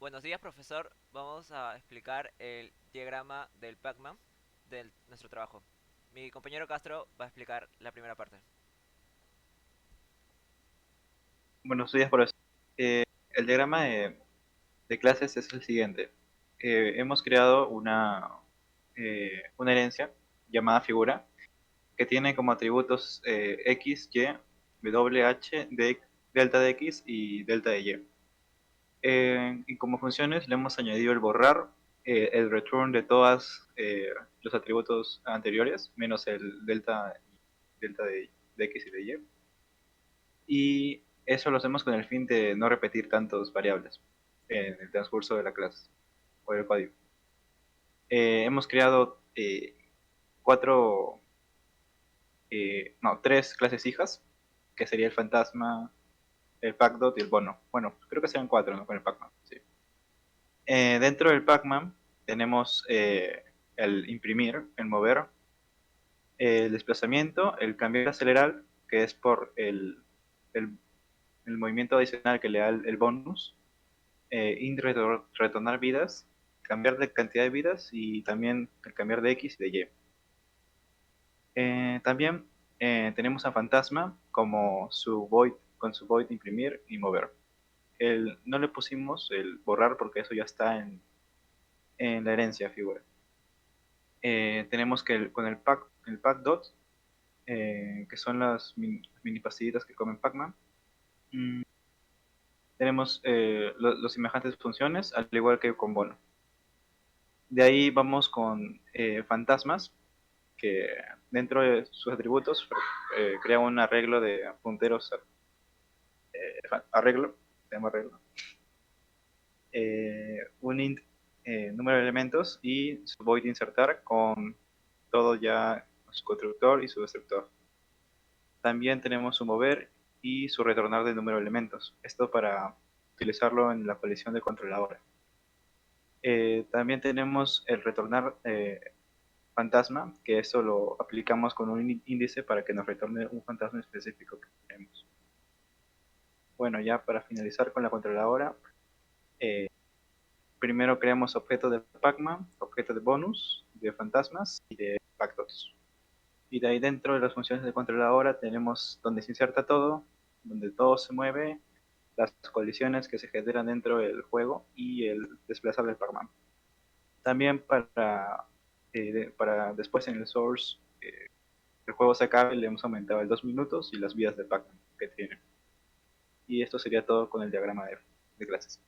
Buenos días, profesor. Vamos a explicar el diagrama del Pac-Man de nuestro trabajo. Mi compañero Castro va a explicar la primera parte. Buenos días, profesor. El diagrama de clases es el siguiente. Hemos creado una herencia llamada figura que tiene como atributos x, y, w, h, delta de x y delta de y. Y como funciones le hemos añadido el borrar, el return de todos los atributos anteriores, menos el delta de x y de y. Y eso lo hacemos con el fin de no repetir tantas variables en el transcurso de la clase o del código. Hemos creado cuatro, no, tres clases hijas, que sería el fantasma, el Pacdot y el bono. Bueno, creo que serían cuatro, ¿no? Con el Pacman, sí. Dentro del Pacman tenemos el imprimir, el mover, el desplazamiento, el cambiar acelerar, que es por el, el movimiento adicional que le da el bonus, retornar vidas, cambiar de cantidad de vidas y también el cambiar de X y de Y. También tenemos a Fantasma como su void, con su void imprimir y mover. No le pusimos el borrar porque eso ya está en la herencia figura. Tenemos que con el pack dot, que son las mini pastillitas que comen Pac-Man, mm, tenemos los semejantes funciones, al igual que con Bono. De ahí vamos con fantasmas, que dentro de sus atributos crea un arreglo de punteros, arreglo, se llama arreglo, un int número de elementos y su void insertar con todo ya su constructor y su destructor. También tenemos su mover y su retornar de número de elementos, esto para utilizarlo en la colisión de controladora. También tenemos el retornar fantasma, que eso lo aplicamos con un índice para que nos retorne un fantasma específico que tenemos. Bueno, ya para finalizar con la controladora, eh, primero creamos objetos de Pac-Man, objetos de bonus, de fantasmas y de pactos. Y de ahí dentro de las funciones de controladora tenemos donde se inserta todo, donde todo se mueve, las colisiones que se generan dentro del juego y el desplazar del Pac-Man. También para después en el source el juego se acabe, le hemos aumentado el 2 minutos y las vidas de Pac-Man que tiene. Y esto sería todo con el diagrama de clases.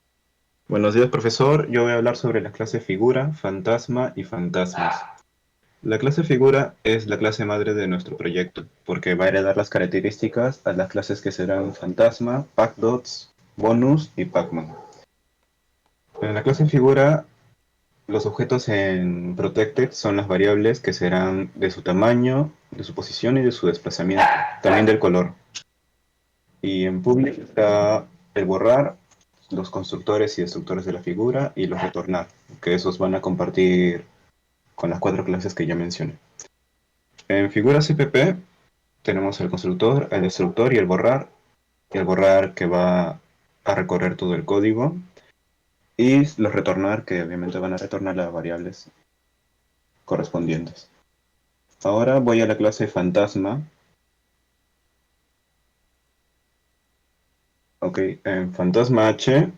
Buenos días, profesor. Yo voy a hablar sobre las clases figura, fantasma y fantasmas. La clase figura es la clase madre de nuestro proyecto, porque va a heredar las características a las clases que serán fantasma, packdots, bonus y pacman. En la clase figura, los objetos en protected son las variables que serán de su tamaño, de su posición y de su desplazamiento, también del color. Y en public está el borrar, los constructores y destructores de la figura y los retornar, que esos van a compartir con las cuatro clases que ya mencioné. En figura CPP tenemos el constructor, el destructor y el borrar que va a recorrer todo el código, y los retornar que obviamente van a retornar las variables correspondientes. Ahora voy a la clase fantasma. Ok, en fantasma H,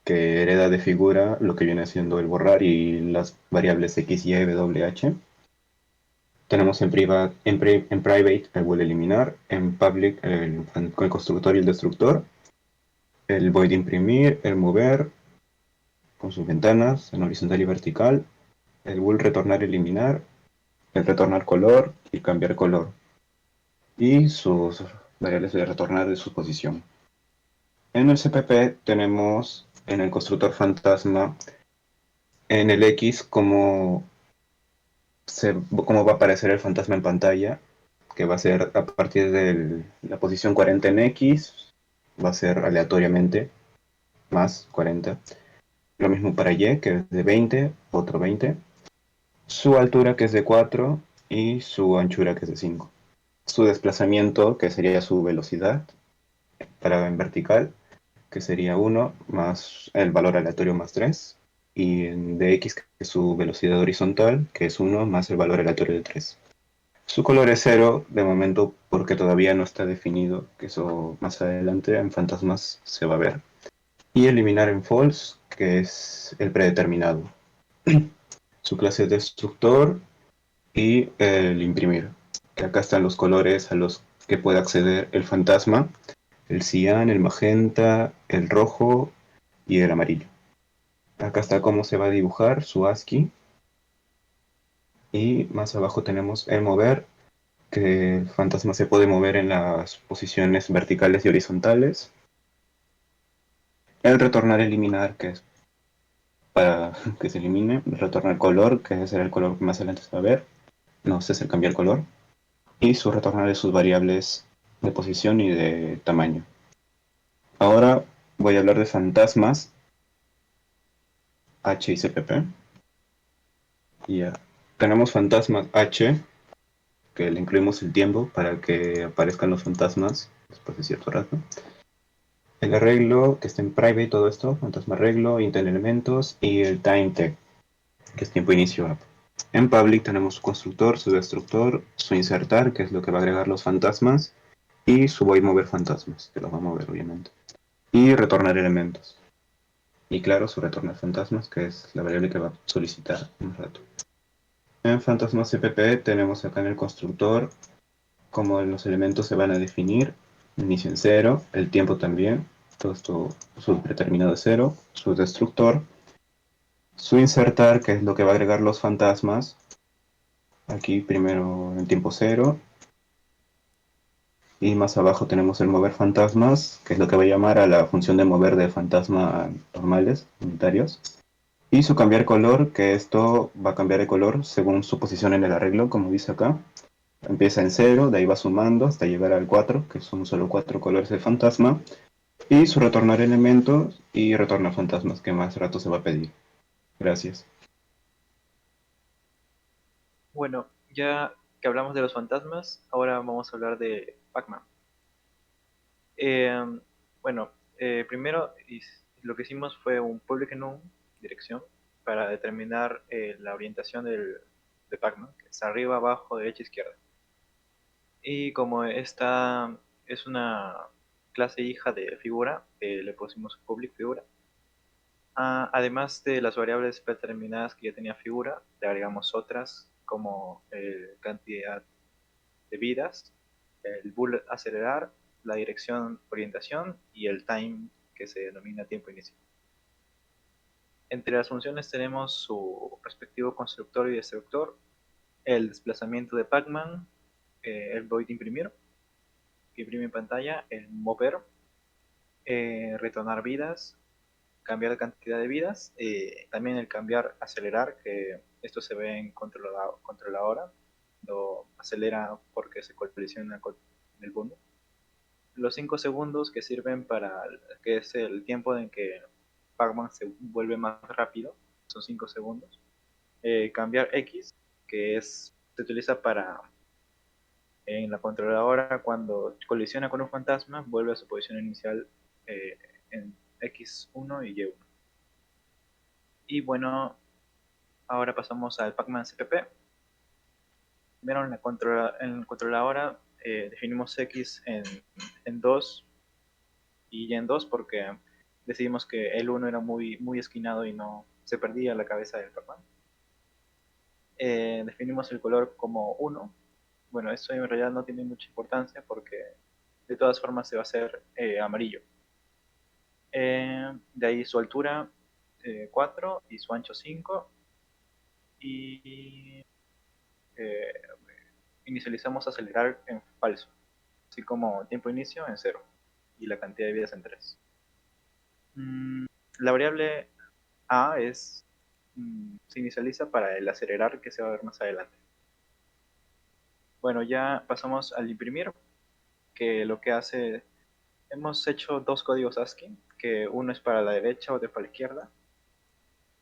que hereda de figura lo que viene siendo el borrar y las variables x, y, w, h. Tenemos en private el will eliminar, en public el constructor y el destructor, el void imprimir, el mover con sus ventanas en horizontal y vertical, el will retornar eliminar, el retornar color y cambiar color, y sus variables de retornar de su posición. En el CPP tenemos en el constructor fantasma en el X cómo va a aparecer el fantasma en pantalla, que va a ser a partir de la posición 40 en X, va a ser aleatoriamente, más 40. Lo mismo para Y, que es de 20, otro 20. Su altura, que es de 4, y su anchura, que es de 5. Su desplazamiento, que sería su velocidad, para en vertical, que sería 1 más el valor aleatorio más 3, y en dx, que es su velocidad horizontal, que es 1 más el valor aleatorio de 3. Su color es 0 de momento porque todavía no está definido, que eso más adelante en Fantasmas se va a ver. Y eliminar en false, que es el predeterminado. Su clase es destructor y el imprimir, que acá están los colores a los que puede acceder el fantasma: el cian, el magenta, el rojo y el amarillo. Acá está cómo se va a dibujar su ASCII. Y más abajo tenemos el mover, que el fantasma se puede mover en las posiciones verticales y horizontales. El retornar, eliminar, que es para que se elimine. Retornar color, que será el color que más adelante se va a ver. No, este es el cambiar color. Y su retornar de sus variables de posición y de tamaño. Ahora voy a hablar de fantasmas H y CPP. Y ya. Tenemos fantasmas H, que le incluimos el tiempo para que aparezcan los fantasmas después de cierto rato. El arreglo, que está en private, todo esto, fantasma arreglo, intent elementos, y el time tag, que es tiempo inicio app. En public tenemos su constructor, su destructor, su insertar, que es lo que va a agregar los fantasmas, y su void mover fantasmas, que los va a mover obviamente. Y retornar elementos. Y claro, su retornar fantasmas, que es la variable que va a solicitar un rato. En fantasmas CPP tenemos acá en el constructor cómo los elementos se van a definir: inicio en 0, el tiempo también, todo esto su predeterminado de 0, su destructor, su insertar, que es lo que va a agregar los fantasmas, aquí primero en tiempo 0, y más abajo tenemos el mover fantasmas, que es lo que va a llamar a la función de mover de fantasmas normales, unitarios, y su cambiar color, que esto va a cambiar de color según su posición en el arreglo, como dice acá. Empieza en 0, de ahí va sumando hasta llegar al 4, que son solo 4 colores de fantasma. Y su retornar elementos y retornar fantasmas, que más rato se va a pedir. Gracias. Bueno, ya que hablamos de los fantasmas, ahora vamos a hablar de Pac-Man. Eh, bueno, primero lo que hicimos fue un public enum, dirección, para determinar la orientación de Pac-Man, que es arriba, abajo, derecha, izquierda. Y como esta es una clase hija de figura, le pusimos public figura. Además de las variables predeterminadas que ya tenía figura, le agregamos otras como cantidad de vidas, el bullet acelerar, la dirección orientación y el time, que se denomina tiempo inicio. Entre las funciones tenemos su respectivo constructor y destructor, el desplazamiento de Pac-Man, el void imprimir, que imprime en pantalla, el mover, retornar vidas, cambiar de cantidad de vidas, también el cambiar acelerar, que esto se ve en controladora, lo acelera porque se colisiona con el bono. Los 5 segundos que sirven para, que es el tiempo en que Pac-Man se vuelve más rápido, son 5 segundos. Cambiar X, que se utiliza para en la controladora cuando colisiona con un fantasma, vuelve a su posición inicial en X1 y Y1. Y bueno, ahora pasamos al Pac-Man CPP. Primero en la controladora definimos X en 2 y Y en 2 porque decidimos que el 1 era muy esquinado y no se perdía la cabeza del Pac-Man. Definimos el color como 1. Bueno, eso en realidad no tiene mucha importancia porque de todas formas se va a hacer amarillo. De ahí su altura 4 y su ancho 5. Y eh, inicializamos acelerar en falso, así como tiempo inicio en 0 y la cantidad de vidas en 3. La variable A se inicializa para el acelerar, que se va a ver más adelante. Bueno, ya pasamos al imprimir, que lo que hace, hemos hecho dos códigos ASCII, que uno es para la derecha, otro para la izquierda,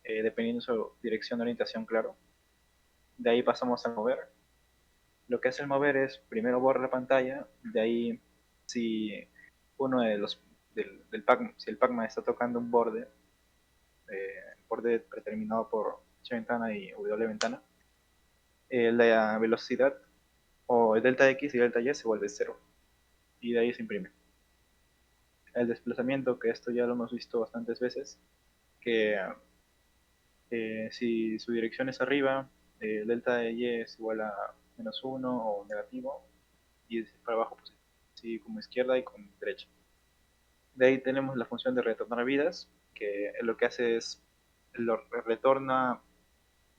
dependiendo de su dirección de orientación, claro. De ahí pasamos a mover. Lo que hace el mover es primero borra la pantalla, de ahí si uno de los del Pac-Man. Si el Pac-Man está tocando un borde, el borde predeterminado por H ventana y W ventana, la velocidad o el delta X y delta Y se vuelve cero y de ahí se imprime. El desplazamiento, que esto ya lo hemos visto bastantes veces, que si su dirección es arriba, delta de y es igual a -1 o negativo, y para abajo positivo, así como izquierda y con derecha. De ahí tenemos la función de retornar vidas, que lo que hace es lo retorna,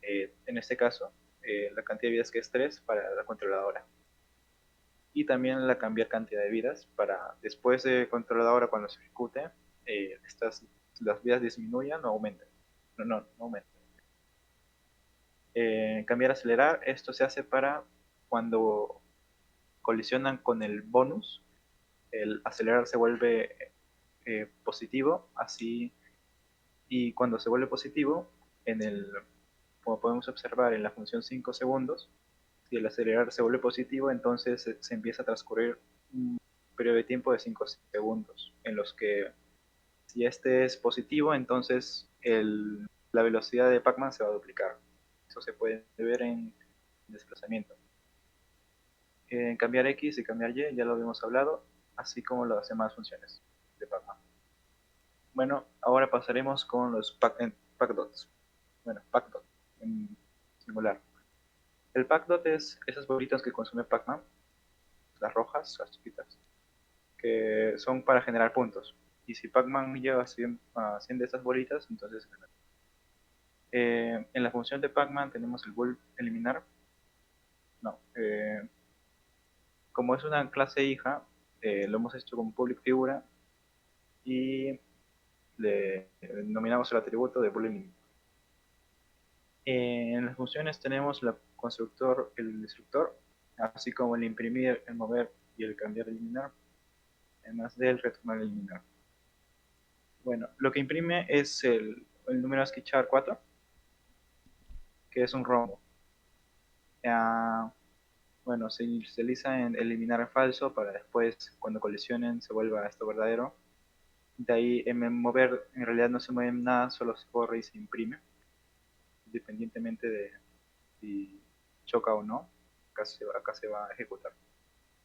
en este caso, la cantidad de vidas que es 3 para la controladora. Y también la cambiar cantidad de vidas para después de controladora, cuando se ejecute, las vidas disminuyan o aumenten. No aumenten. Cambiar acelerar, esto se hace para cuando colisionan con el bonus, el acelerar se vuelve positivo, así, y cuando se vuelve positivo, como podemos observar en la función 5 segundos, si el acelerar se vuelve positivo, entonces se empieza a transcurrir un periodo de tiempo de 5 segundos, en los que si este es positivo, entonces la velocidad de Pac-Man se va a duplicar. Eso se puede ver en desplazamiento. En cambiar X y cambiar Y ya lo habíamos hablado, así como las demás funciones de Pac-Man. Bueno, ahora pasaremos con los Pac-Dots. Bueno, Pac-Dot en singular. El Pac-Dot es esas bolitas que consume Pac-Man, las rojas, las chiquitas, que son para generar puntos. Y si Pac-Man llega a 100 de estas bolitas, entonces gana. En la función de Pac-Man tenemos el bulb eliminar. No, como es una clase hija, lo hemos hecho con public figura y le denominamos el atributo de bulb eliminar. En las funciones tenemos el constructor, el destructor, así como el imprimir, el mover y el cambiar, eliminar, además del retornar, eliminar. Bueno, lo que imprime es el número ASCII char 4, que es un rombo. Bueno, se inicializa en eliminar falso para después, cuando colisionen, se vuelva esto verdadero. De ahí en mover, en realidad no se mueve nada, solo se corre y se imprime, independientemente de si choca o no. Acá se va a ejecutar.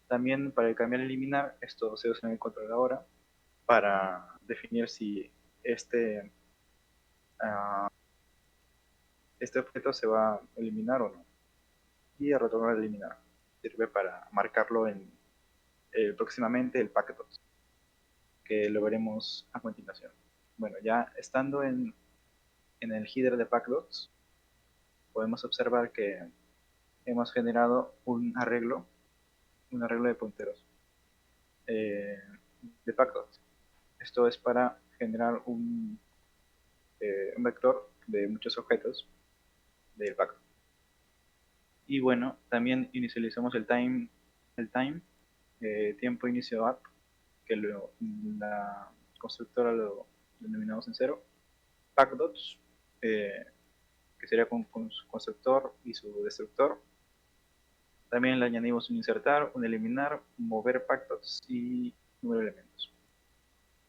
También para el cambiar y eliminar, esto se usa en el controlador para definir si uh, este objeto se va a eliminar o no. Y el retornar a eliminar sirve para marcarlo en próximamente el packet, que lo veremos a continuación. Bueno, ya estando en el header de packdots, podemos observar que hemos generado un arreglo de punteros de packdots. Esto es para generar un vector de muchos objetos del packdot. Y bueno, también inicializamos el time, tiempo inicio app, que la constructora lo denominamos en cero. Packdots, que sería con su constructor y su destructor. También le añadimos un insertar, un eliminar, un mover packdots y número de elementos.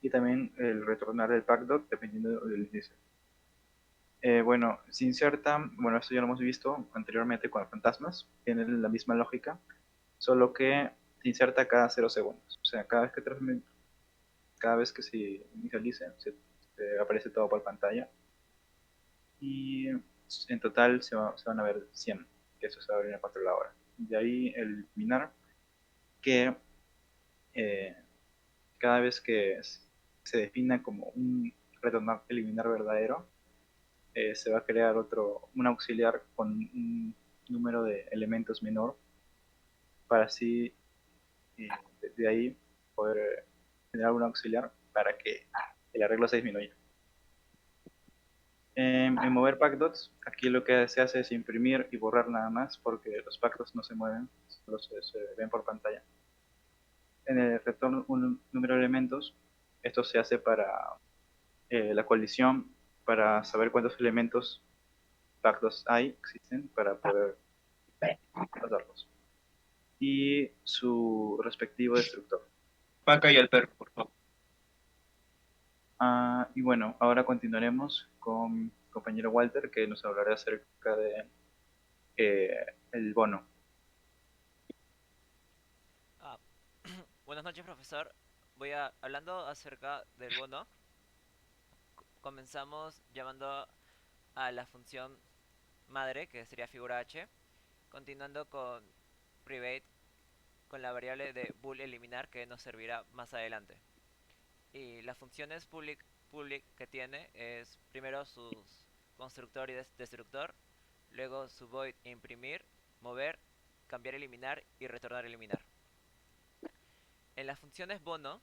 Y también el retornar del packdot dependiendo del inicio. Bueno, se inserta, bueno, esto ya lo hemos visto anteriormente con fantasmas, tiene la misma lógica, solo que se inserta cada 0 segundos. O sea, cada vez que se inicialice, se aparece todo por pantalla. Y en total se van a ver 100, que eso se va a abrir en la controladora. De ahí eliminar, que eh, cada vez que se defina como un retornar eliminar verdadero, se va a crear un auxiliar con un número de elementos menor para así de ahí poder generar un auxiliar para que el arreglo se disminuya. En mover packdots, aquí lo que se hace es imprimir y borrar nada más porque los packdots no se mueven, solo se ven por pantalla. En el retorno un número de elementos, esto se hace para la colisión, para saber cuántos elementos packdots existen para poder pasarlos. Y su respectivo destructor. Paca y al perro, por favor. Y bueno, ahora continuaremos con mi compañero Walter, que nos hablará acerca de eh, el bono. Ah, buenas noches, profesor. Hablando acerca del bono. Comenzamos llamando a la función madre, que sería figura h, continuando con private, con la variable de bool eliminar, que nos servirá más adelante. Y las funciones public que tiene es primero su constructor y destructor, luego su void imprimir, mover, cambiar eliminar y retornar eliminar. En las funciones bono,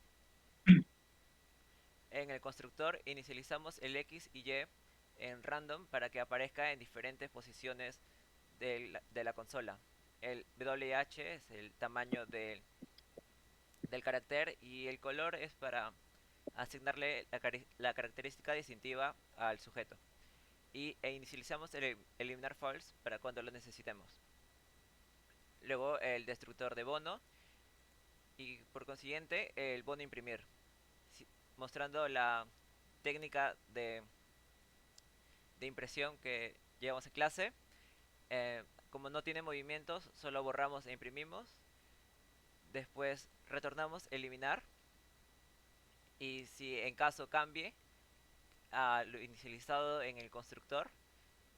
en el constructor inicializamos el x y y en random para que aparezca en diferentes posiciones de la consola. El WH es el tamaño del carácter y el color es para asignarle la característica distintiva al sujeto. Inicializamos el eliminar false para cuando lo necesitemos. Luego el destructor de bono y por consiguiente el bono imprimir, mostrando la técnica de impresión que llevamos en clase. Como no tiene movimientos, solo borramos e imprimimos. Después retornamos eliminar. Y si en caso cambie a lo inicializado en el constructor,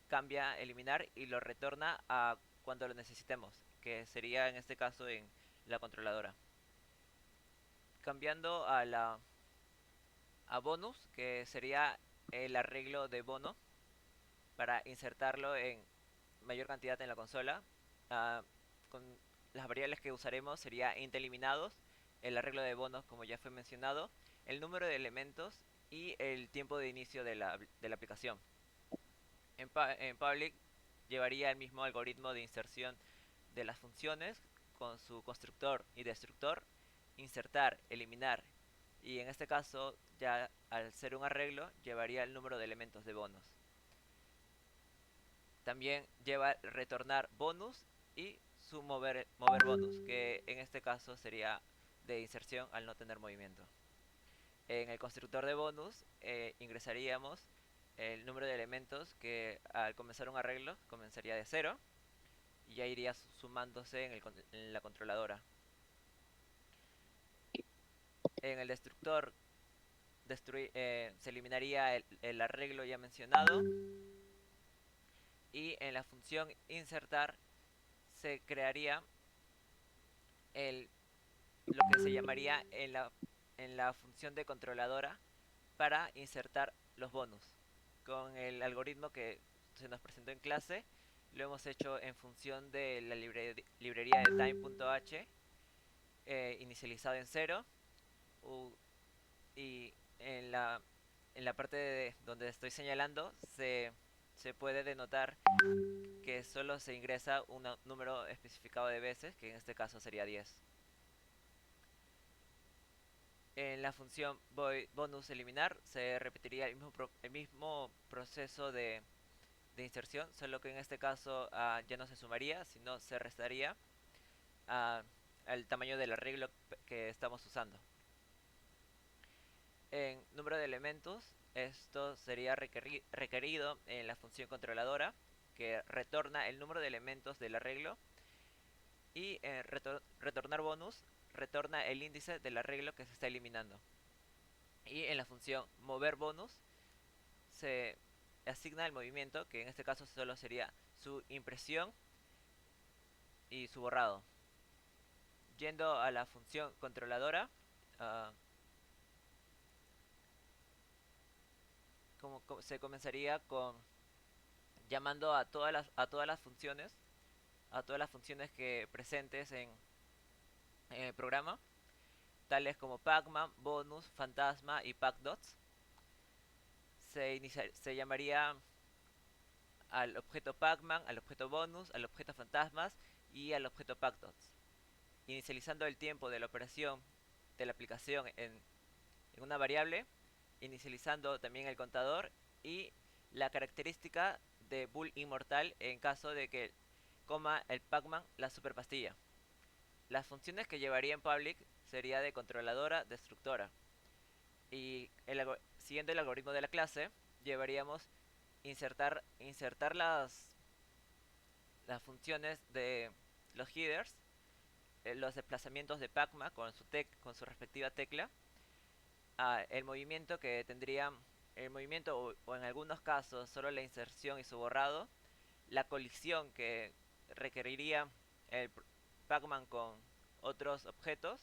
cambia eliminar y lo retorna a cuando lo necesitemos, que sería en este caso en la controladora. Cambiando a bonus, que sería el arreglo de bono para insertarlo en mayor cantidad en la consola. Uh, con las variables que usaremos sería int eliminados, el arreglo de bonos como ya fue mencionado, el número de elementos y el tiempo de inicio de la aplicación. En public llevaría el mismo algoritmo de inserción de las funciones con su constructor y destructor, insertar, eliminar, y en este caso ya al ser un arreglo llevaría el número de elementos de bonos. También lleva retornar bonus y su mover bonus, que en este caso sería de inserción al no tener movimiento. En el constructor de bonus ingresaríamos el número de elementos que al comenzar un arreglo comenzaría de 0 y ya iría sumándose en la controladora. En el destructor se eliminaría el arreglo ya mencionado y en la función insertar se crearía lo que se llamaría en la función de controladora para insertar los bonus. Con el algoritmo que se nos presentó en clase, lo hemos hecho en función de la librería de time.h, inicializado en 0, y en la parte donde estoy señalando se puede denotar que solo se ingresa un número especificado de veces, que en este caso sería 10. En la función bonus eliminar se repetiría el mismo proceso de inserción, solo que en este caso ya no se sumaría, sino se restaría uh, al tamaño del arreglo que estamos usando. En número de elementos, esto sería requerido en la función controladora, que retorna el número de elementos del arreglo, y en retornar bonus retorna el índice del arreglo que se está eliminando. Y en la función mover bonus se asigna el movimiento, que en este caso solo sería su impresión y su borrado. Yendo a la función controladora, uh, se comenzaría con llamando a todas las funciones que presentes en el programa, tales como pacman, bonus, fantasma y pacdots. Se llamaría al objeto pacman, al objeto bonus, al objeto fantasmas y al objeto pacdots, inicializando el tiempo de la operación de la aplicación en una variable, inicializando también el contador y la característica de bool inmortal en caso de que coma el pacman la superpastilla. Las funciones que llevaría en public sería de controladora, destructora, y siguiendo el algoritmo de la clase, llevaríamos insertar las funciones de los headers, los desplazamientos de Pacman con su respectiva tecla, el movimiento que tendría, el movimiento o en algunos casos solo la inserción y su borrado, la colisión que requeriría el Pacman con otros objetos,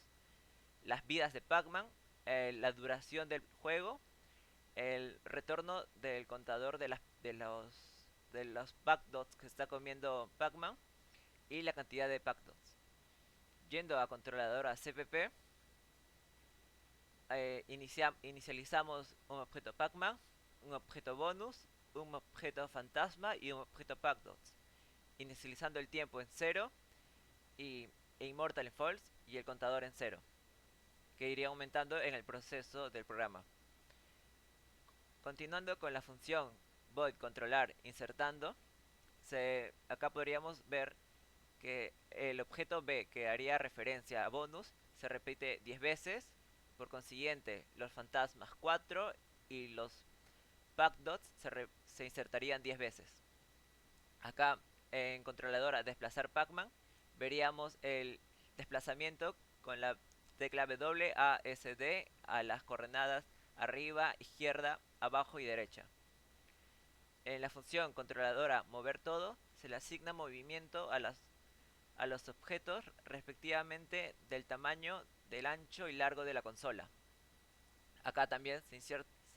las vidas de Pacman, la duración del juego, el retorno del contador de los backdots que está comiendo Pacman y la cantidad de backdots. Yendo a controladora CPP, inicializamos un objeto Pacman, un objeto bonus, un objeto fantasma y un objeto backdots, inicializando el tiempo en 0 e Immortal en false y el contador en 0, que iría aumentando en el proceso del programa. Continuando con la función void controlar insertando, acá podríamos ver que el objeto B que haría referencia a bonus se repite 10 veces, por consiguiente los fantasmas 4 y los backdots se insertarían 10 veces. Acá en controladora desplazar Pacman veríamos el desplazamiento con la tecla WASD a las coordenadas arriba, izquierda, abajo y derecha. En la función controladora mover todo se le asigna movimiento a los objetos respectivamente del tamaño, del ancho y largo de la consola. Acá también se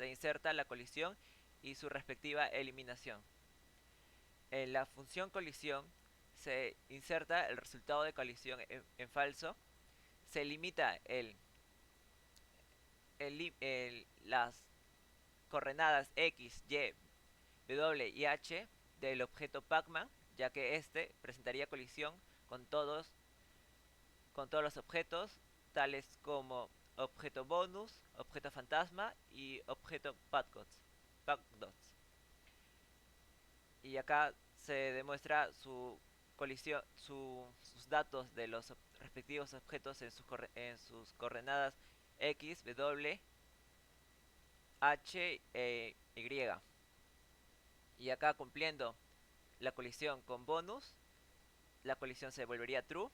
inserta la colisión y su respectiva eliminación. En la función colisión se inserta el resultado de colisión en falso, se limita las coordenadas X, Y, W y H del objeto Pacman, ya que este presentaría colisión con todos, con todos los objetos, tales como objeto bonus, objeto fantasma y objeto backdots. Y acá se demuestra su colisión, sus datos de los respectivos objetos en sus coordenadas X, W, H e Y. Y acá cumpliendo la colisión con bonus, la colisión se volvería true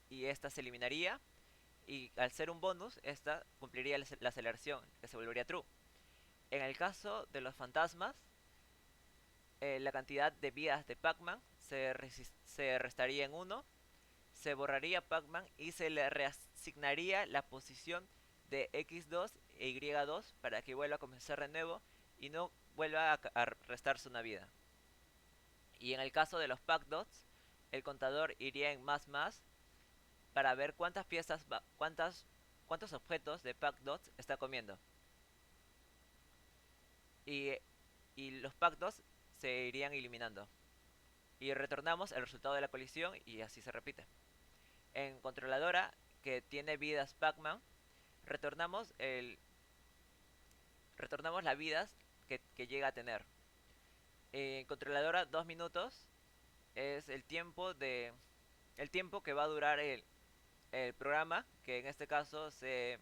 y esta se eliminaría. Y al ser un bonus, esta cumpliría la aceleración, que se volvería true. En el caso de los fantasmas, la cantidad de vidas de Pacman se restaría en 1, se borraría Pacman y se le reasignaría la posición de X2 e Y2 para que vuelva a comenzar de nuevo y no vuelva a restarse una vida. Y en el caso de los backdots, el contador iría en más para ver cuántas piezas, cuántos objetos de backdots está comiendo. Y, y los backdots se irían eliminando. Y retornamos el resultado de la colisión y así se repite. En controladora que tiene vidas Pacman, retornamos las vidas que llega a tener. En controladora 2 minutos es el tiempo que va a durar el programa, que en este caso se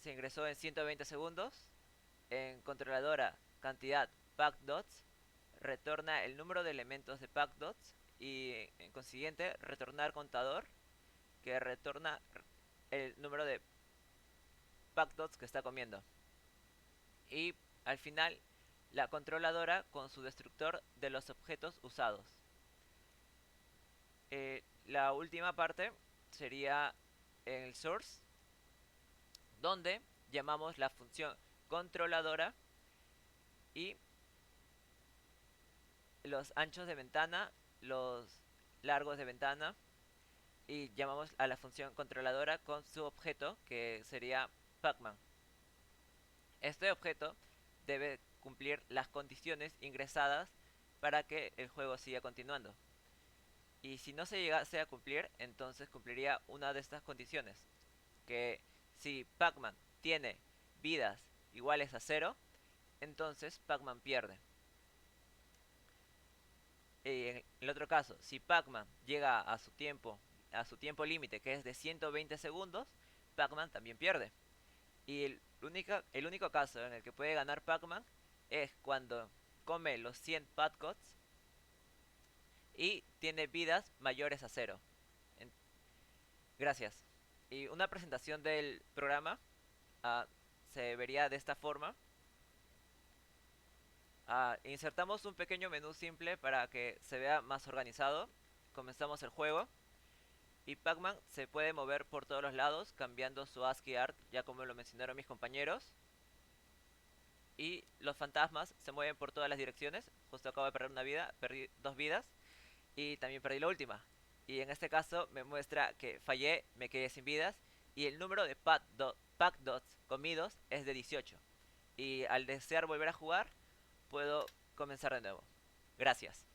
ingresó en 120 segundos. En controladora cantidad backdots retorna el número de elementos de backdots y en consiguiente retornar contador que retorna el número de backdots que está comiendo. Y al final la controladora con su destructor de los objetos usados. La última parte sería el source, donde llamamos la función controladora y los anchos de ventana, los largos de ventana, y llamamos a la función controladora con su objeto que sería Pacman. Este objeto debe cumplir las condiciones ingresadas para que el juego siga continuando. Y si no se llegase a cumplir, entonces cumpliría una de estas condiciones. Que si Pacman tiene vidas iguales a 0, entonces Pacman pierde. Y en el otro caso, si Pacman llega a su tiempo límite, que es de 120 segundos, Pacman también pierde. Y El único caso en el que puede ganar Pac-Man es cuando come los 100 Padcots y tiene vidas mayores a cero. En- Gracias. Y una presentación del programa ah, se vería de esta forma. Insertamos un pequeño menú simple para que se vea más organizado. Comenzamos el juego y Pac-Man se puede mover por todos los lados cambiando su ASCII art, ya como lo mencionaron mis compañeros. Y los fantasmas se mueven por todas las direcciones. Justo acabo de perder una vida, perdí dos vidas y también perdí la última. Y en este caso me muestra que fallé, me quedé sin vidas y el número de pack dots comidos es de 18. Y al desear volver a jugar, puedo comenzar de nuevo. Gracias.